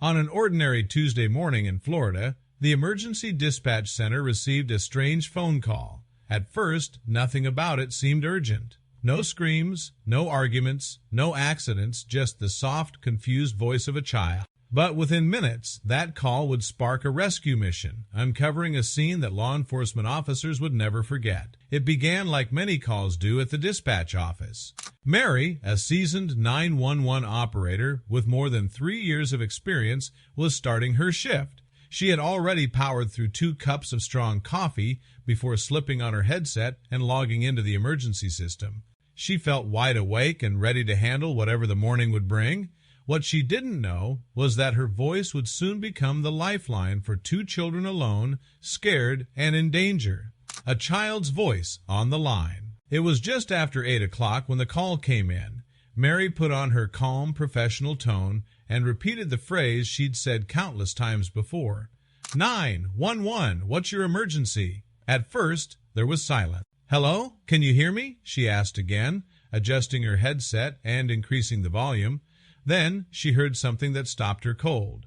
On an ordinary Tuesday morning in Florida, the emergency dispatch center received a strange phone call. At first, nothing about it seemed urgent. No screams, no arguments, no accidents, just the soft, confused voice of a child. But within minutes, that call would spark a rescue mission, uncovering a scene that law enforcement officers would never forget. It began like many calls do at the dispatch office. Mary, a seasoned 911 operator with more than 3 years of experience, was starting her shift. She had already powered through 2 cups of strong coffee before slipping on her headset and logging into the emergency system. She felt wide awake and ready to handle whatever the morning would bring. What she didn't know was that her voice would soon become the lifeline for 2 children alone, scared and in danger. A child's voice on the line. It was just after 8 o'clock when the call came in. Mary put on her calm, professional tone and repeated the phrase she'd said countless times before. 911, what's your emergency? At first, there was silence. Hello? Can you hear me? She asked again, adjusting her headset and increasing the volume. Then she heard something that stopped her cold.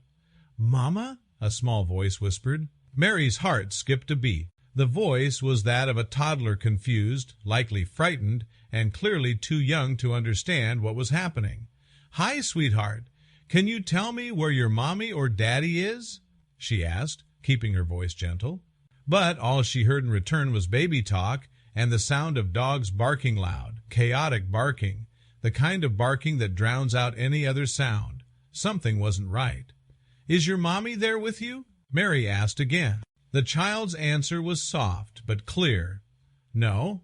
Mama? A small voice whispered. Mary's heart skipped a beat. The voice was that of a toddler, confused, likely frightened, and clearly too young to understand what was happening. Hi, sweetheart. Can you tell me where your mommy or daddy is? She asked, keeping her voice gentle. But all she heard in return was baby talk and the sound of dogs barking loud, chaotic barking. The kind of barking that drowns out any other sound. Something wasn't right. Is your mommy there with you? Mary asked again. The child's answer was soft but clear. No.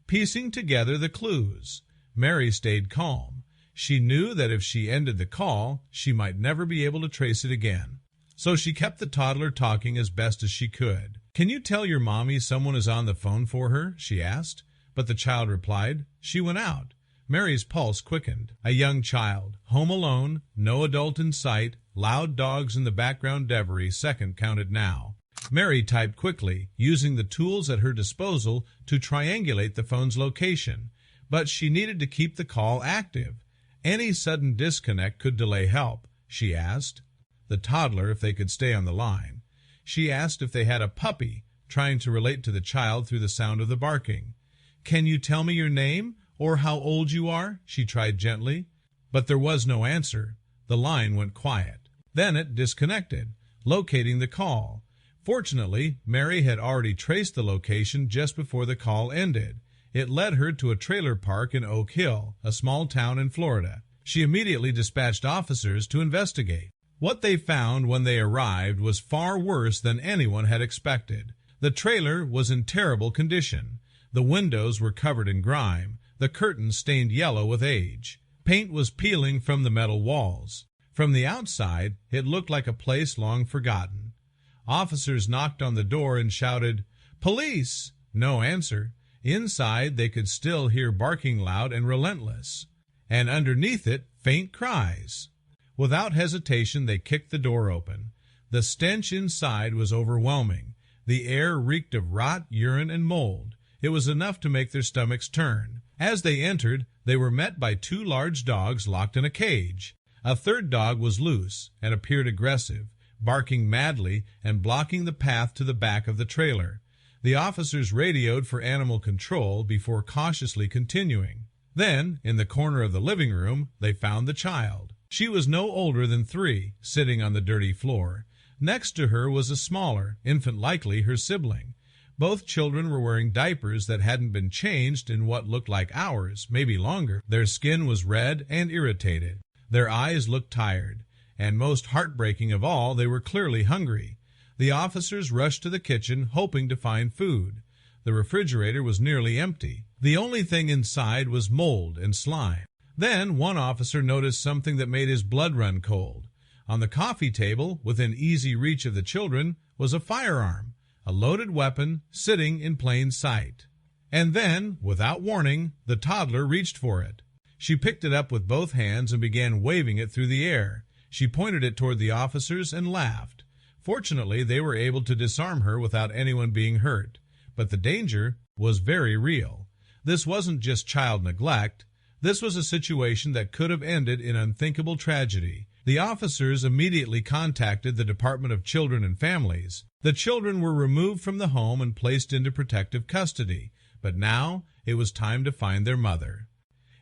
Piecing together the clues, Mary stayed calm. She knew that if she ended the call, she might never be able to trace it again. So she kept the toddler talking as best as she could. Can you tell your mommy someone is on the phone for her? She asked. But the child replied, she went out. Mary's pulse quickened. A young child, home alone, no adult in sight, loud dogs in the background. Every second counted now. Mary typed quickly, using the tools at her disposal to triangulate the phone's location. But she needed to keep the call active. Any sudden disconnect could delay help. She asked the toddler if they could stay on the line. She asked if they had a puppy, trying to relate to the child through the sound of the barking. Can you tell me your name? Or how old you are? She tried gently. But there was no answer. The line went quiet. Then it disconnected, locating the call. Fortunately, Mary had already traced the location just before the call ended. It led her to a trailer park in Oak Hill, a small town in Florida. She immediately dispatched officers to investigate. What they found when they arrived was far worse than anyone had expected. The trailer was in terrible condition. The windows were covered in grime. The curtains stained yellow with age. Paint was peeling from the metal walls. From the outside, it looked like a place long forgotten. Officers knocked on the door and shouted, "Police!" No answer. Inside, they could still hear barking loud and relentless. And underneath it, faint cries. Without hesitation, they kicked the door open. The stench inside was overwhelming. The air reeked of rot, urine, and mold. It was enough to make their stomachs turn. As they entered, they were met by 2 large dogs locked in a cage. A third dog was loose and appeared aggressive, barking madly and blocking the path to the back of the trailer. The officers radioed for animal control before cautiously continuing. Then, in the corner of the living room, they found the child. She was no older than 3, sitting on the dirty floor. Next to her was a smaller, infant, likely her sibling. Both children were wearing diapers that hadn't been changed in what looked like hours, maybe longer. Their skin was red and irritated. Their eyes looked tired. And most heartbreaking of all, they were clearly hungry. The officers rushed to the kitchen, hoping to find food. The refrigerator was nearly empty. The only thing inside was mold and slime. Then one officer noticed something that made his blood run cold. On the coffee table, within easy reach of the children, was a firearm. A loaded weapon sitting in plain sight. And then, without warning, the toddler reached for it. She picked it up with both hands and began waving it through the air. She pointed it toward the officers and laughed. Fortunately, they were able to disarm her without anyone being hurt. But the danger was very real. This wasn't just child neglect. This was a situation that could have ended in unthinkable tragedy. The officers immediately contacted the Department of Children and Families. The children were removed from the home and placed into protective custody, but now it was time to find their mother.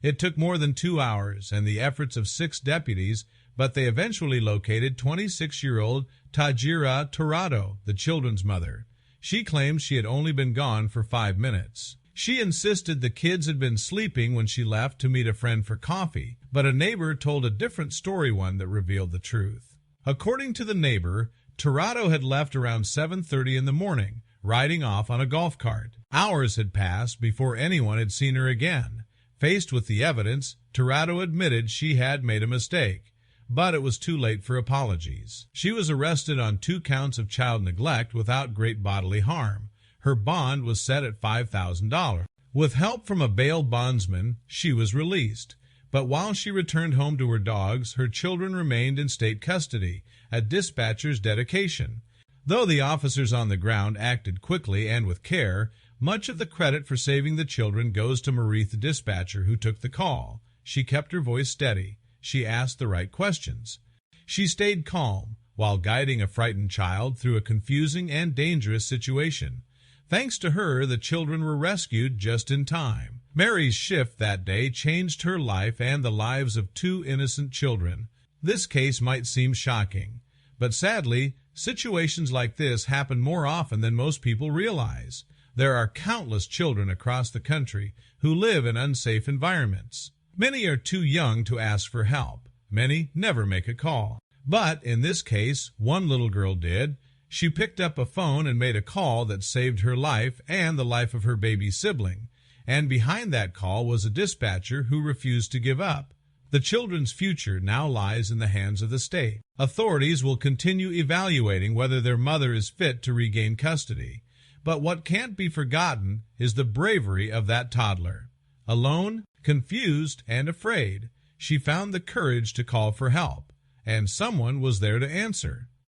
It took more than 2 hours and the efforts of 6 deputies, but they eventually located 26-year-old Tajira Torado, the children's mother. She claimed she had only been gone for 5 minutes. She insisted the kids had been sleeping when she left to meet a friend for coffee, but a neighbor told a different story, one that revealed the truth. According to the neighbor, Torado had left around 7:30 in the morning, riding off on a golf cart. Hours had passed before anyone had seen her again. Faced with the evidence, Torado admitted she had made a mistake, but it was too late for apologies. She was arrested on 2 counts of child neglect without great bodily harm. Her bond was set at $5,000. With help from a bail bondsman, she was released. But while she returned home to her dogs, her children remained in state custody, a dispatcher's dedication. Though the officers on the ground acted quickly and with care, much of the credit for saving the children goes to Marie, the dispatcher, who took the call. She kept her voice steady. She asked the right questions. She stayed calm while guiding a frightened child through a confusing and dangerous situation. Thanks to her, the children were rescued just in time. Mary's shift that day changed her life and the lives of 2 innocent children. This case might seem shocking, but sadly, situations like this happen more often than most people realize. There are countless children across the country who live in unsafe environments. Many are too young to ask for help. Many never make a call. But in this case, one little girl did. She picked up a phone and made a call that saved her life and the life of her baby sibling. And behind that call was a dispatcher who refused to give up. The children's future now lies in the hands of the state. Authorities will continue evaluating whether their mother is fit to regain custody. But what can't be forgotten is the bravery of that toddler. Alone, confused, and afraid, she found the courage to call for help, and someone was there to answer.